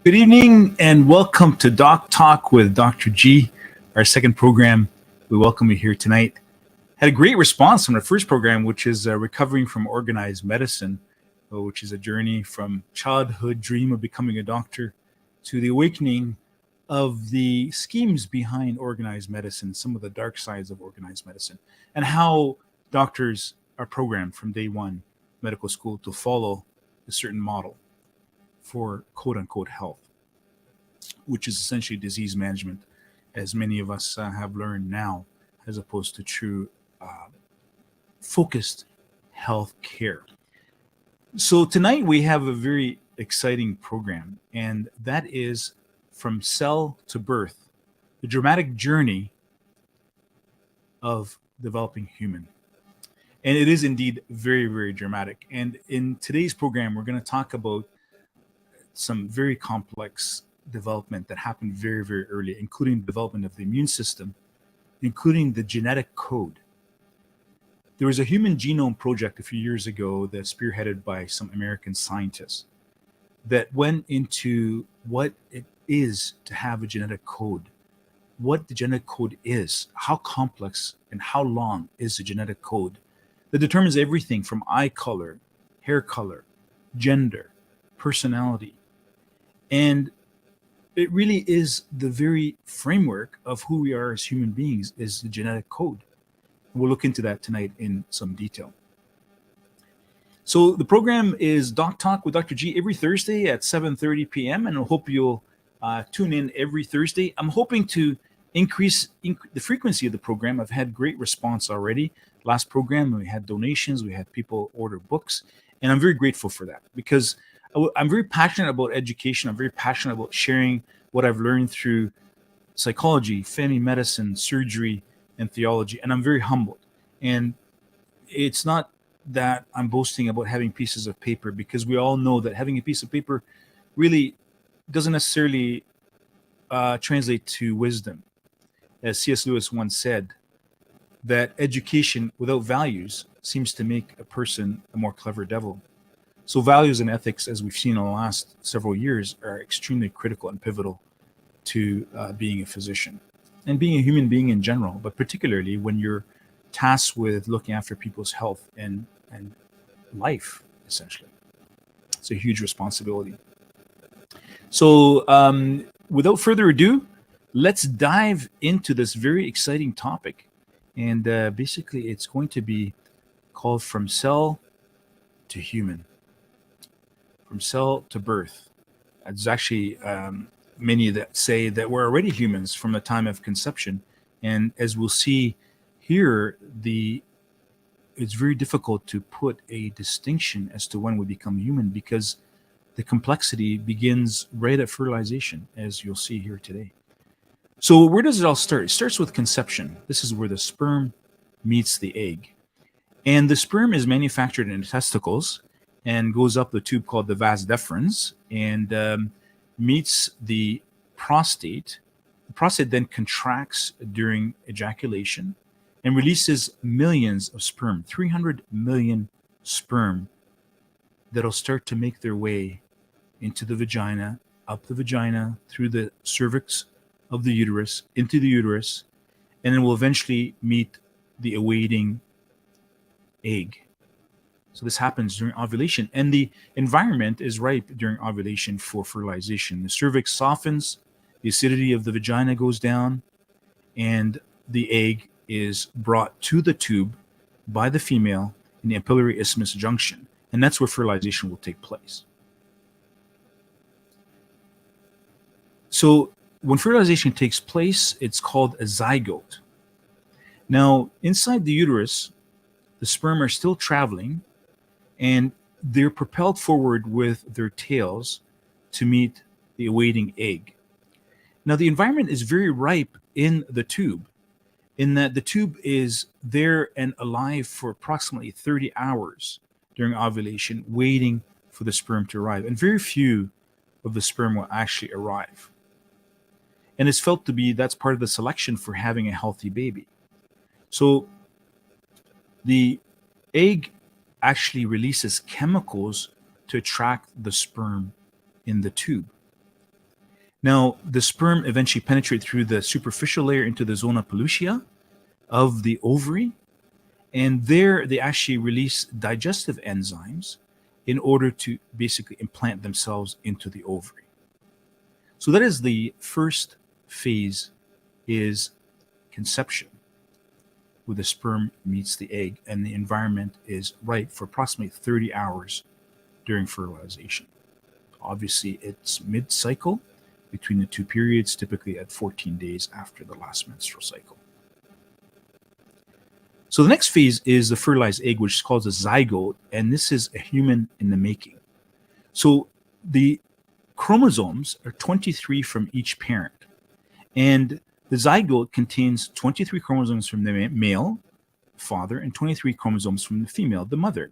Good evening and welcome to Doc Talk with Dr. G, our second program. We welcome you here tonight. Had a great response from the first program, which is recovering from organized medicine, which is a journey from childhood dream of becoming a doctor to the awakening of the schemes behind organized medicine, some of the dark sides of organized medicine, and how doctors are programmed from day one medical school to follow a certain model for quote-unquote health, which is essentially disease management, as many of us have learned now, as opposed to true focused health care. So tonight we have a very exciting program, and that is From Cell to Birth, the dramatic journey of developing human. And it is indeed very, very dramatic. And in today's program, we're going to talk about some very complex development that happened very, very early, including the development of the immune system, including the genetic code. There was a human genome project a few years ago that's spearheaded by some American scientists that went into what it is to have a genetic code, what the genetic code is, how complex and how long is the genetic code that determines everything from eye color, hair color, gender, personality. And it really is the very framework of who we are as human beings, is the genetic code. We'll look into that tonight in some detail. So the program is Doc Talk with Dr. G every Thursday at 7:30 p.m. and I hope you'll tune in every Thursday. I'm hoping to increase the frequency of the program. I've had great response already. Last program, we had donations, we had people order books, and I'm very grateful for that because I'm very passionate about education. I'm very passionate about sharing what I've learned through psychology, family medicine, surgery, and theology. And I'm very humbled. And it's not that I'm boasting about having pieces of paper, because we all know that having a piece of paper really doesn't necessarily translate to wisdom. As C.S. Lewis once said, that education without values seems to make a person a more clever devil. So values and ethics, as we've seen in the last several years, are extremely critical and pivotal to being a physician and being a human being in general, but particularly when you're tasked with looking after people's health and life, essentially. It's a huge responsibility. So without further ado, let's dive into this very exciting topic. And basically, it's going to be called From Cell to Human. From cell to birth. There's actually many that say that we're already humans from the time of conception. And as we'll see here, it's very difficult to put a distinction as to when we become human, because the complexity begins right at fertilization, as you'll see here today. So where does it all start? It starts with conception. This is where the sperm meets the egg. And the sperm is manufactured in the testicles and goes up the tube called the vas deferens and meets the prostate. The prostate then contracts during ejaculation and releases millions of sperm, 300 million sperm, that'll start to make their way into the vagina, up the vagina, through the cervix of the uterus, into the uterus, and then will eventually meet the awaiting egg. So this happens during ovulation, and the environment is ripe during ovulation for fertilization. The cervix softens, the acidity of the vagina goes down, and the egg is brought to the tube by the female in the ampullary isthmus junction, and that's where fertilization will take place. So when fertilization takes place, it's called a zygote. Now, inside the uterus, the sperm are still traveling, and they're propelled forward with their tails to meet the awaiting egg. Now, the environment is very ripe in the tube, in that the tube is there and alive for approximately 30 hours during ovulation, waiting for the sperm to arrive. And very few of the sperm will actually arrive. And it's felt to be that's part of the selection for having a healthy baby. So the egg actually releases chemicals to attract the sperm in the tube. Now, the sperm eventually penetrate through the superficial layer into the zona pellucida of the ovary, and there they actually release digestive enzymes in order to basically implant themselves into the ovary. So that is the first phase, is conception, where the sperm meets the egg and the environment is ripe for approximately 30 hours during fertilization. Obviously, it's mid-cycle between the two periods, typically at 14 days after the last menstrual cycle. So the next phase is the fertilized egg, which is called a zygote, and this is a human in the making. So the chromosomes are 23 from each parent, and the zygote contains 23 chromosomes from the male, father, and 23 chromosomes from the female, the mother.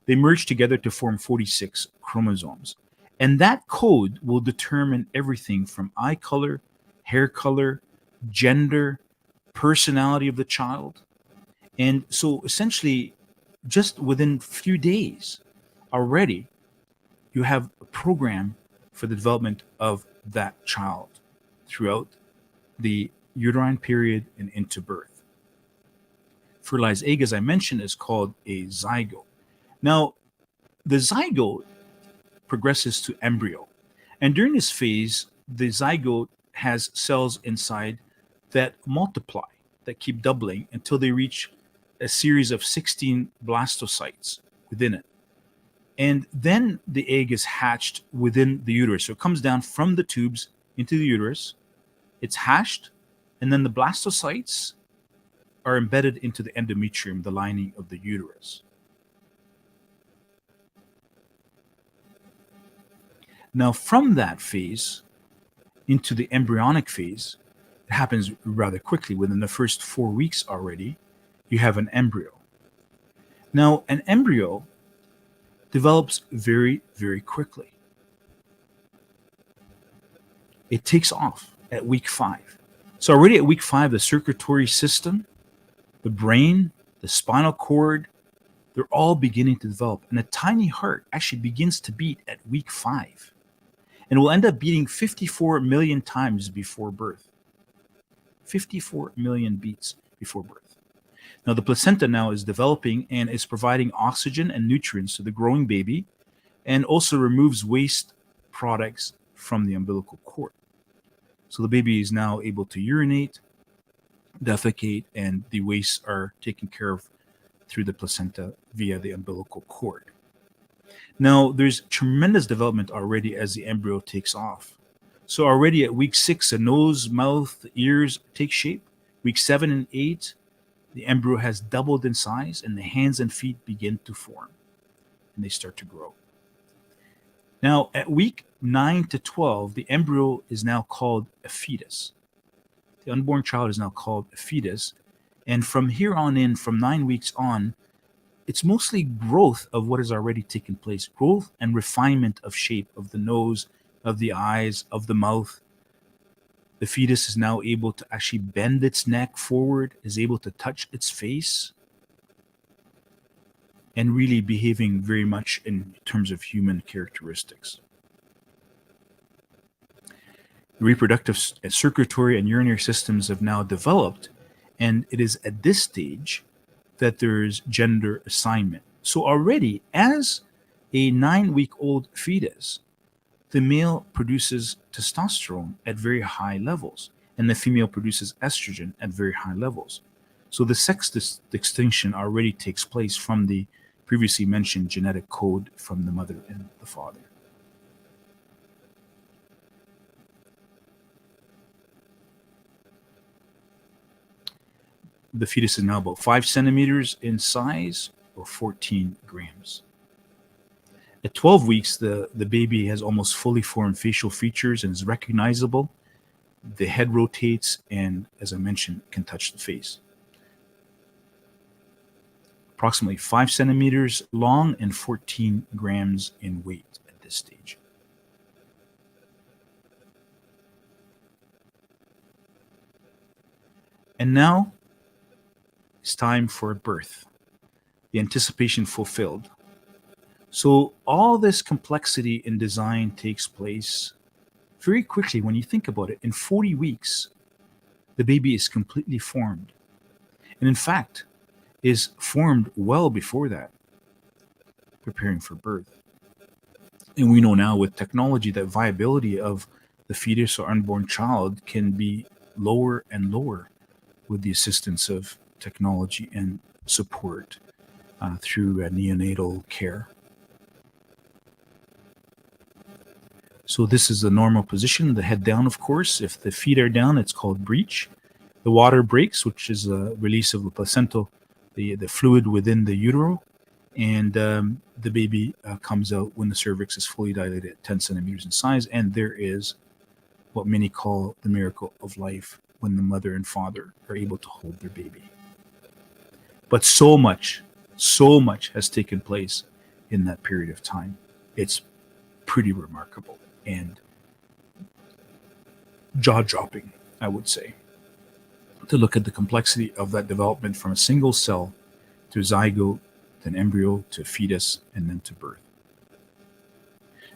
They merge together to form 46 chromosomes. And that code will determine everything from eye color, hair color, gender, personality of the child. And so essentially, just within a few days already, you have a program for the development of that child throughout the uterine period and into birth. Fertilized egg, as I mentioned, is called a zygote. Now, the zygote progresses to embryo. And during this phase, the zygote has cells inside that multiply, that keep doubling until they reach a series of 16 blastocytes within it. And then the egg is hatched within the uterus. So it comes down from the tubes into the uterus, it's hatched, and then the blastocytes are embedded into the endometrium, the lining of the uterus. Now, from that phase into the embryonic phase, it happens rather quickly. Within the first 4 weeks already, you have an embryo. Now, an embryo develops very, very quickly. It takes off at week 5. So already at week 5, the circulatory system, the brain, the spinal cord, they're all beginning to develop. And a tiny heart actually begins to beat at week 5. And will end up beating 54 million times before birth. 54 million beats before birth. Now, the placenta now is developing and is providing oxygen and nutrients to the growing baby, and also removes waste products from the umbilical cord. So the baby is now able to urinate, defecate, and the wastes are taken care of through the placenta via the umbilical cord. Now, there's tremendous development already as the embryo takes off. So already at week 6, the nose, mouth, ears take shape. Week 7 and 8, the embryo has doubled in size and the hands and feet begin to form and they start to grow. Now, at week 9 to 12, the embryo is now called a fetus. The unborn child is now called a fetus. And from here on in, from 9 weeks on, it's mostly growth of what has already taken place, growth and refinement of shape of the nose, of the eyes, of the mouth. The fetus is now able to actually bend its neck forward, is able to touch its face, and really behaving very much in terms of human characteristics. The reproductive, circulatory, and urinary systems have now developed, and it is at this stage that there's gender assignment. So already, as a 9-week-old fetus, the male produces testosterone at very high levels, and the female produces estrogen at very high levels. So the sex distinction already takes place from the previously mentioned genetic code from the mother and the father. The fetus is now about 5 centimeters in size, or 14 grams. At 12 weeks, the baby has almost fully formed facial features and is recognizable. The head rotates and, as I mentioned, can touch the face. Approximately 5 centimeters long and 14 grams in weight at this stage. And now it's time for birth, the anticipation fulfilled. So all this complexity in design takes place very quickly, when you think about it, in 40 weeks, the baby is completely formed. And in fact, is formed well before that, preparing for birth. And we know now with technology that viability of the fetus or unborn child can be lower and lower with the assistance of technology and support through neonatal care. So this is the normal position, the head down, of course. If the feet are down, it's called breech. The water breaks, which is a release of the placental, the fluid within the utero, and the baby comes out when the cervix is fully dilated at 10 centimeters in size, and there is what many call the miracle of life when the mother and father are able to hold their baby. But so much has taken place in that period of time. It's pretty remarkable and jaw-dropping, I would say, to look at the complexity of that development from a single cell to zygote, then embryo, to fetus, and then to birth.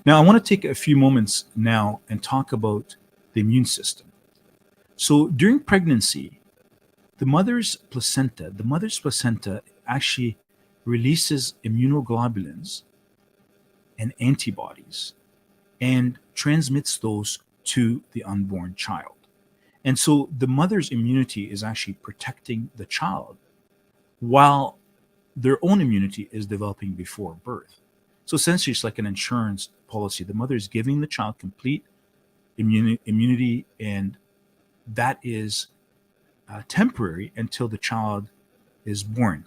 Now, I want to take a few moments now and talk about the immune system. So during pregnancy, the mother's placenta actually releases immunoglobulins and antibodies and transmits those to the unborn child. And so the mother's immunity is actually protecting the child while their own immunity is developing before birth. So essentially, it's like an insurance policy. The mother is giving the child complete immunity, and that is temporary until the child is born.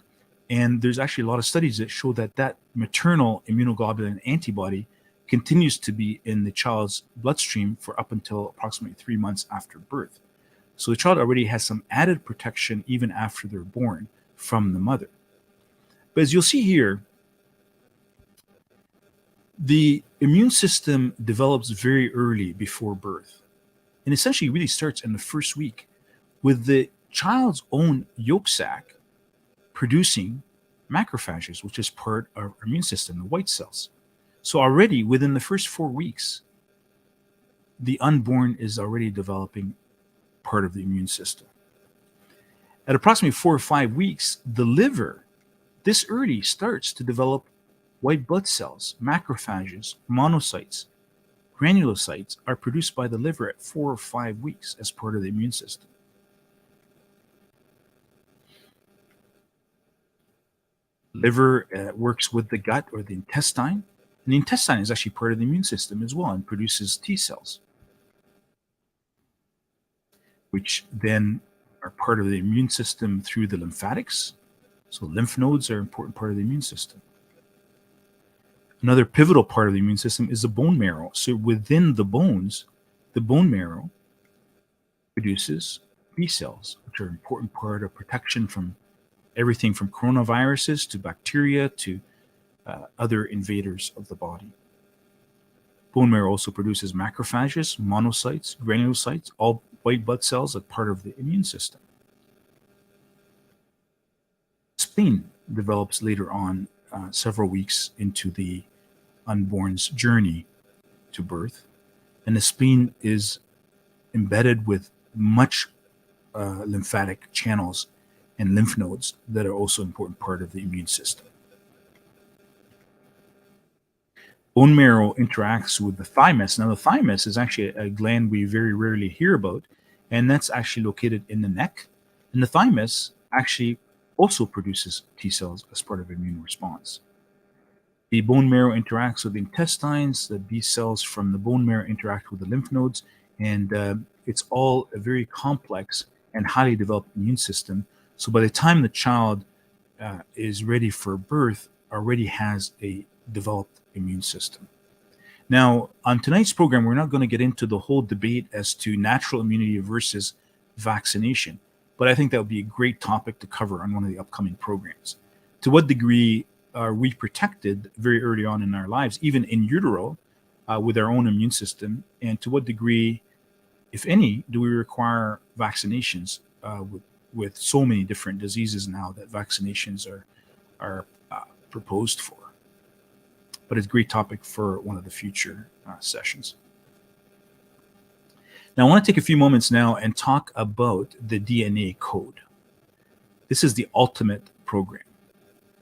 And there's actually a lot of studies that show that that maternal immunoglobulin antibody continues to be in the child's bloodstream for up until approximately 3 months after birth. So the child already has some added protection even after they're born from the mother. But as you'll see here, the immune system develops very early before birth, and essentially really starts in the first week with the child's own yolk sac producing macrophages, which is part of our immune system, the white cells. So already within the first 4 weeks, the unborn is already developing part of the immune system. At approximately 4 or 5 weeks, the liver, this early, starts to develop white blood cells, macrophages, monocytes, granulocytes are produced by the liver at 4 or 5 weeks as part of the immune system. Liver works with the gut or the intestine, and the intestine is actually part of the immune system as well and produces T cells, which then are part of the immune system through the lymphatics. So lymph nodes are an important part of the immune system. Another pivotal part of the immune system is the bone marrow. So within the bones, the bone marrow produces B cells, which are an important part of protection from everything from coronaviruses to bacteria to other invaders of the body. Bone marrow also produces macrophages, monocytes, granulocytes, all white blood cells as part of the immune system. Spleen develops later on, several weeks into the unborn's journey to birth, and the spleen is embedded with much lymphatic channels and lymph nodes that are also an important part of the immune system. Bone marrow interacts with the thymus. Now, the thymus is actually a gland we very rarely hear about, and that's actually located in the neck. And the thymus actually also produces T cells as part of immune response. The bone marrow interacts with the intestines. The B cells from the bone marrow interact with the lymph nodes, and it's all a very complex and highly developed immune system. So by the time the child is ready for birth, already has a developed immune system. Now, on tonight's program, we're not going to get into the whole debate as to natural immunity versus vaccination, but I think that would be a great topic to cover on one of the upcoming programs. To what degree are we protected very early on in our lives, even in utero, with our own immune system, and to what degree, if any, do we require vaccinations with so many different diseases now that vaccinations are proposed for? But it's a great topic for one of the future sessions. Now, I want to take a few moments now and talk about the DNA code. This is the ultimate program.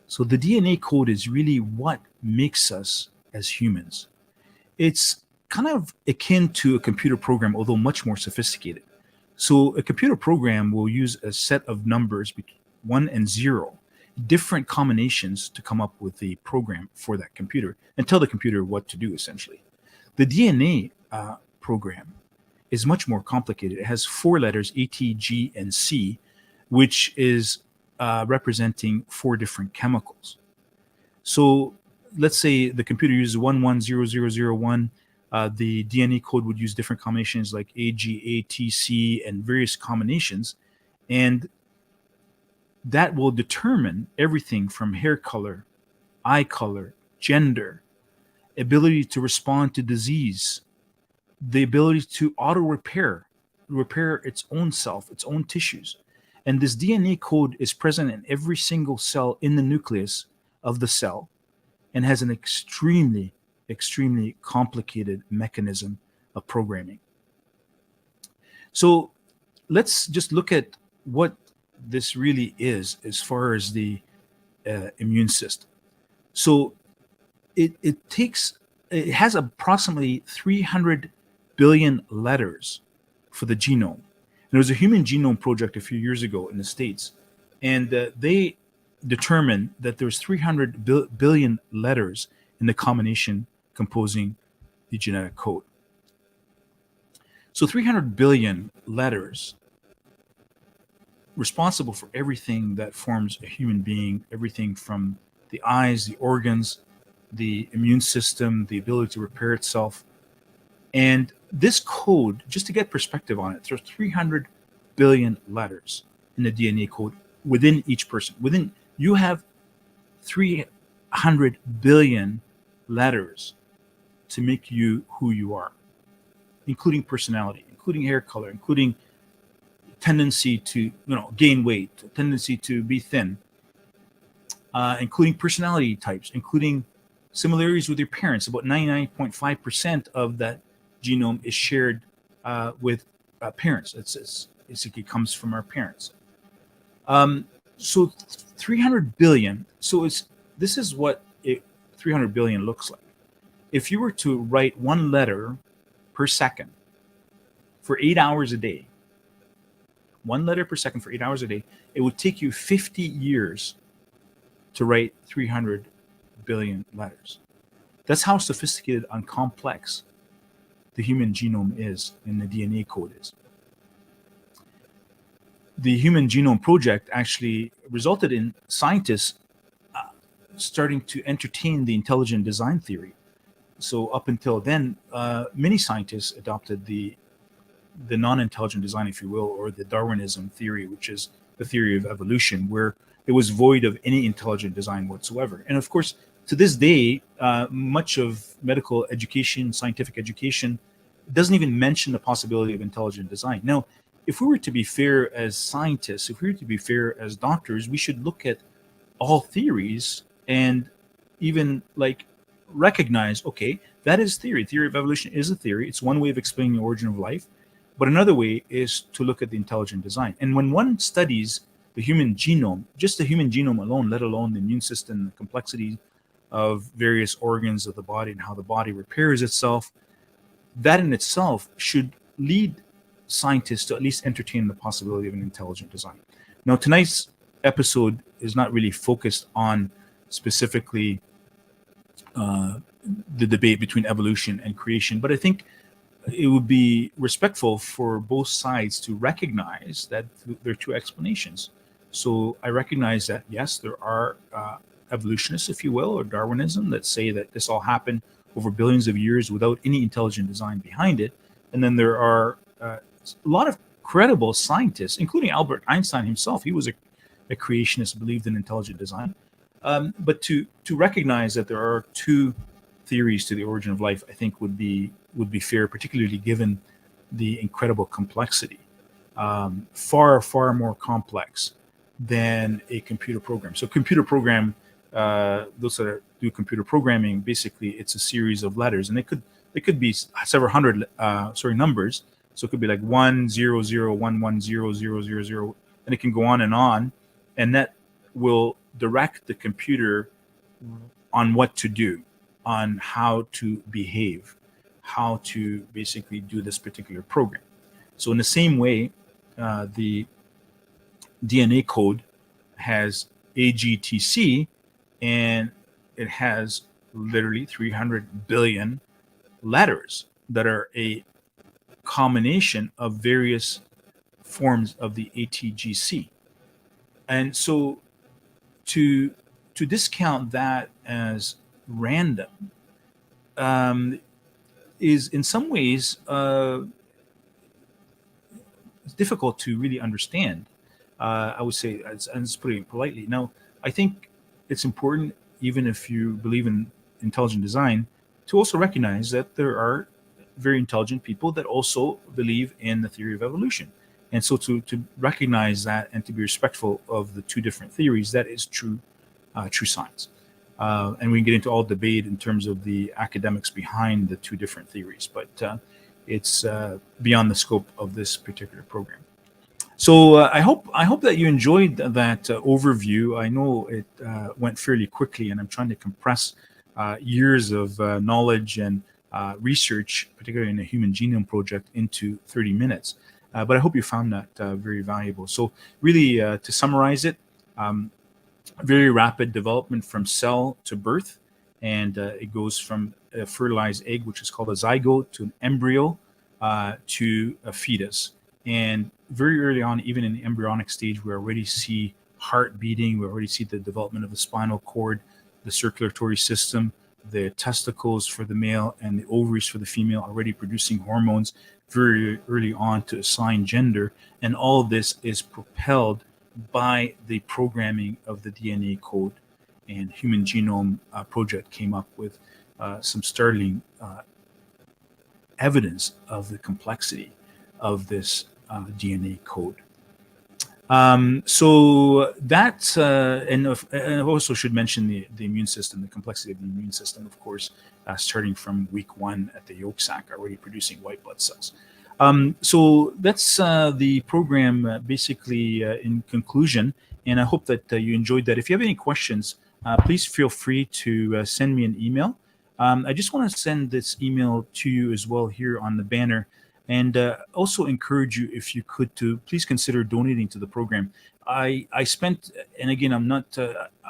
So the DNA code is really what makes us as humans. It's kind of akin to a computer program, although much more sophisticated. So a computer program will use a set of numbers, 1 and 0, different combinations to come up with the program for that computer and tell the computer what to do, essentially. The DNA program is much more complicated. It has 4 letters, A, T, G, and C, which is representing 4 different chemicals. So let's say the computer uses 110001. The DNA code would use different combinations like A, G, A, T, C, and various combinations. And that will determine everything from hair color, eye color, gender, ability to respond to disease, the ability to repair its own self, its own tissues. And this DNA code is present in every single cell in the nucleus of the cell and has an extremely, extremely complicated mechanism of programming. So let's just look at what this really is as far as the immune system. So it has approximately 300 billion letters for the genome. There was a human genome project a few years ago in the States, and they determined that there's 300 billion letters in the combination composing the genetic code. So 300 billion letters responsible for everything that forms a human being, everything from the eyes, the organs, the immune system, the ability to repair itself. And this code, just to get perspective on it, there's 300 billion letters in the DNA code within each person. You have 300 billion letters to make you who you are, including personality, including hair color, including tendency to gain weight, tendency to be thin, including personality types, including similarities with your parents. About 99.5% of that genome is shared with parents. It's basically comes from our parents. So 300 billion. So this is what 300 billion looks like. If you were to write 1 letter per second for 8 hours a day, 1 letter per second for 8 hours a day, it would take you 50 years to write 300 billion letters. That's how sophisticated and complex the human genome is and the DNA code is. The Human Genome Project actually resulted in scientists starting to entertain the intelligent design theory. So up until then, many scientists adopted the non-intelligent design, if you will, or the Darwinism theory, which is the theory of evolution, where it was void of any intelligent design whatsoever. And of course, to this day, much of medical education, scientific education, doesn't even mention the possibility of intelligent design. Now, if we were to be fair as scientists, if we were to be fair as doctors, we should look at all theories and even recognize, okay, that is theory. Theory of evolution is a theory. It's one way of explaining the origin of life. But another way is to look at the intelligent design. And when one studies the human genome, just the human genome alone, let alone the immune system, the complexity of various organs of the body and how the body repairs itself, that in itself should lead scientists to at least entertain the possibility of an intelligent design. Now, tonight's episode is not really focused on specifically the debate between evolution and creation, but I think it would be respectful for both sides to recognize that there are two explanations. So I recognize that, yes, there are evolutionists, if you will, or Darwinism, that say that this all happened over billions of years without any intelligent design behind it. And then there are a lot of credible scientists, including Albert Einstein himself. He was a creationist, believed in intelligent design. But to recognize that there are two theories to the origin of life, I think would be fair, particularly given the incredible complexity, far more complex than a computer program. So computer program, those that do computer programming, basically it's a series of letters, and they could be several hundred numbers. So it could be like 100110000, and it can go on, and that will direct the computer on what to do, on how to behave, how to basically do this particular program. So in the same way, the DNA code has AGTC, and it has literally 300 billion letters that are a combination of various forms of the ATGC. And so to discount that as random um, is in some ways difficult to really understand. I would say, and it's putting it politely. Now, I think it's important, even if you believe in intelligent design, to also recognize that there are very intelligent people that also believe in the theory of evolution. And so to recognize that and to be respectful of the two different theories, that is true science. And we can get into all debate in terms of the academics behind the two different theories, but it's beyond the scope of this particular program. So I hope that you enjoyed that overview. I know it went fairly quickly, and I'm trying to compress years of knowledge and research, particularly in the Human Genome Project, into 30 minutes. But I hope you found that very valuable. So really, to summarize it, very rapid development from cell to birth, and it goes from a fertilized egg, which is called a zygote, to an embryo, to a fetus. And very early on, even in the embryonic stage, we already see heart beating. We already see the development of the spinal cord, the circulatory system, the testicles for the male, and the ovaries for the female already producing hormones very early on to assign gender. And all of this is propelled by the programming of the DNA code. And Human Genome Project came up with some startling evidence of the complexity of this DNA code. So that, and I also should mention the immune system, the complexity of the immune system, of course, starting from week 1 at the yolk sac, already producing white blood cells. So that's the program basically in conclusion, and I hope that you enjoyed that. If you have any questions, please feel free to send me an email. I just want to send this email to you as well here on the banner, and also encourage you, if you could, to please consider donating to the program. I spent, and again, I'm not,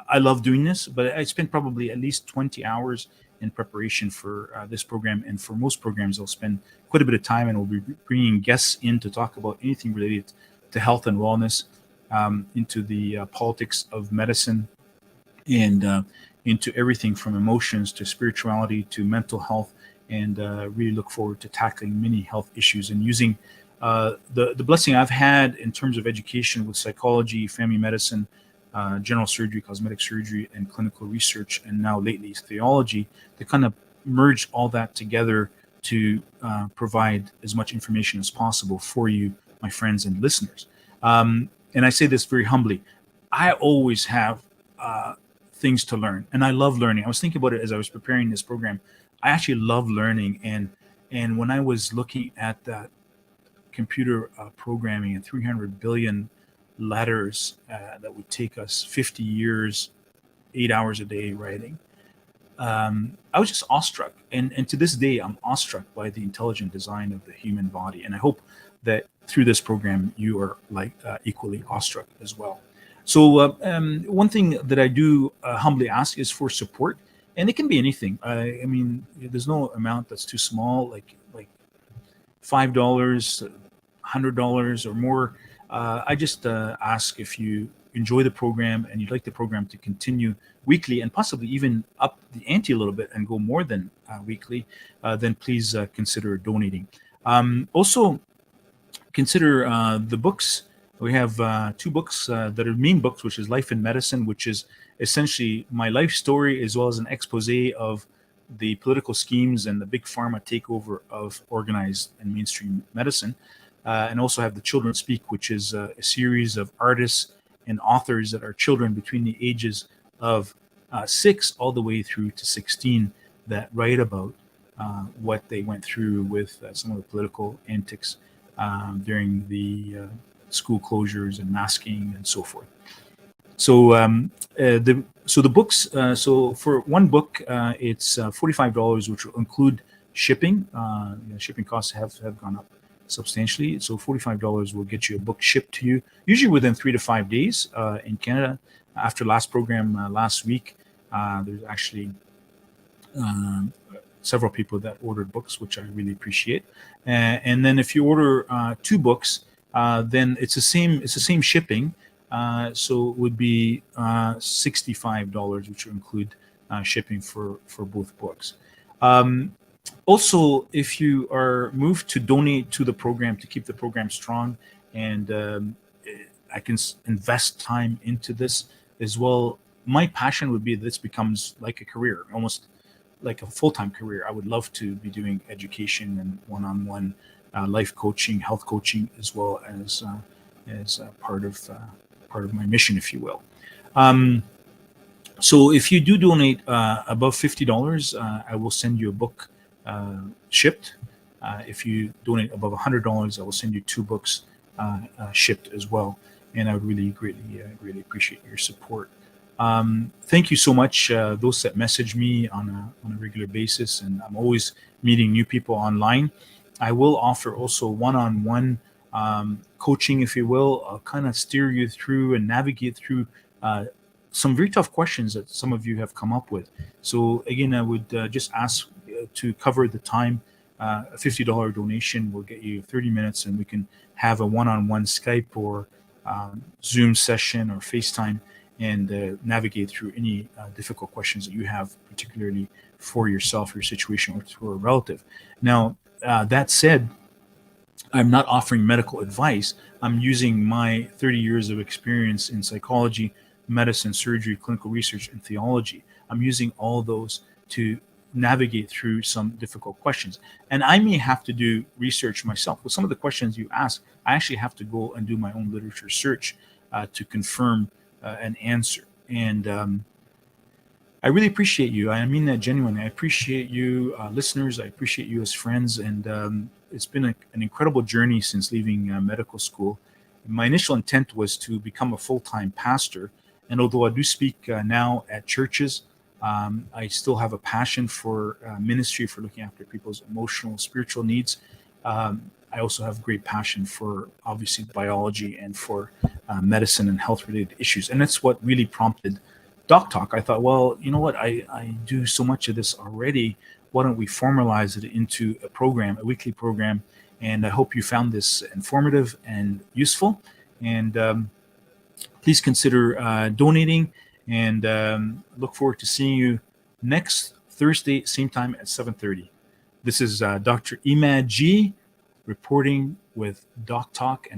I love doing this, but I spent probably at least 20 hours in preparation for this program. And for most programs, I'll spend quite a bit of time, and we'll be bringing guests in to talk about anything related to health and wellness, into the politics of medicine, and into everything from emotions to spirituality to mental health, and really look forward to tackling many health issues and using the blessing I've had in terms of education with psychology, family medicine, general surgery, cosmetic surgery, and clinical research, and now lately theology, to kind of merge all that together to provide as much information as possible for you, my friends and listeners. And I say this very humbly. I always have things to learn, and I love learning. I was thinking about it as I was preparing this program. I actually love learning, and when I was looking at that computer programming and 300 billion letters that would take us 50 years, 8 hours a day writing, I was just awestruck. And to this day, I'm awestruck by the intelligent design of the human body. And I hope that through this program, you are like equally awestruck as well. So one thing that I do humbly ask is for support, and it can be anything. I mean, there's no amount that's too small, like $5, $100 or more. I just ask, if you enjoy the program and you'd like the program to continue weekly, and possibly even up the ante a little bit and go more than weekly, then please consider donating. Also, consider the books. We have 2 books that are main books, which is Life in Medicine, which is essentially my life story, as well as an expose of the political schemes and the big pharma takeover of organized and mainstream medicine. And also have The Children Speak, which is a series of artists and authors that are children between the ages of 6 all the way through to 16, that write about what they went through with some of the political antics during the school closures and masking and so forth. So the books. So for one book, it's $45, which will include shipping. Shipping costs have gone up substantially. So $45 will get you a book shipped to you, usually within 3 to 5 days in Canada. After last program last week, there's actually several people that ordered books, which I really appreciate. And then if you order 2 books, then it's the same shipping. So it would be $65, which will include shipping for both books. Also, if you are moved to donate to the program to keep the program strong, and I can invest time into this as well, my passion would be this becomes like a career, almost like a full-time career. I would love to be doing education and one-on-one life coaching, health coaching, as well as part of my mission, if you will. So if you do donate above $50, I will send you a book shipped. If you donate above $100, I will send you 2 books shipped as well. And I would really greatly appreciate your support. Thank you so much, those that message me on a regular basis, and I'm always meeting new people online. I will offer also one-on-one coaching, if you will. I'll kind of steer you through and navigate through some very tough questions that some of you have come up with. So again, I would just ask to cover the time. A $50 donation will get you 30 minutes, and we can have a one-on-one Skype or Zoom session or FaceTime and navigate through any difficult questions that you have, particularly for yourself, your situation, or for a relative. Now, that said, I'm not offering medical advice. I'm using my 30 years of experience in psychology, medicine, surgery, clinical research, and theology. I'm using all those to navigate through some difficult questions. And I may have to do research myself. With some of the questions you ask, I actually have to go and do my own literature search to confirm an answer. And I really appreciate you. I mean that genuinely. I appreciate you, listeners. I appreciate you as friends. And it's been an incredible journey since leaving medical school. My initial intent was to become a full-time pastor. And although I do speak now at churches, I still have a passion for ministry, for looking after people's emotional, spiritual needs. I also have great passion for, obviously, biology and for medicine and health-related issues. And that's what really prompted Doc Talk. I thought, well, you know what? I do so much of this already. Why don't we formalize it into a program, a weekly program? And I hope you found this informative and useful. And please consider donating. And look forward to seeing you next Thursday, same time at 7:30. This is Dr. Imad G reporting with Doc Talk. And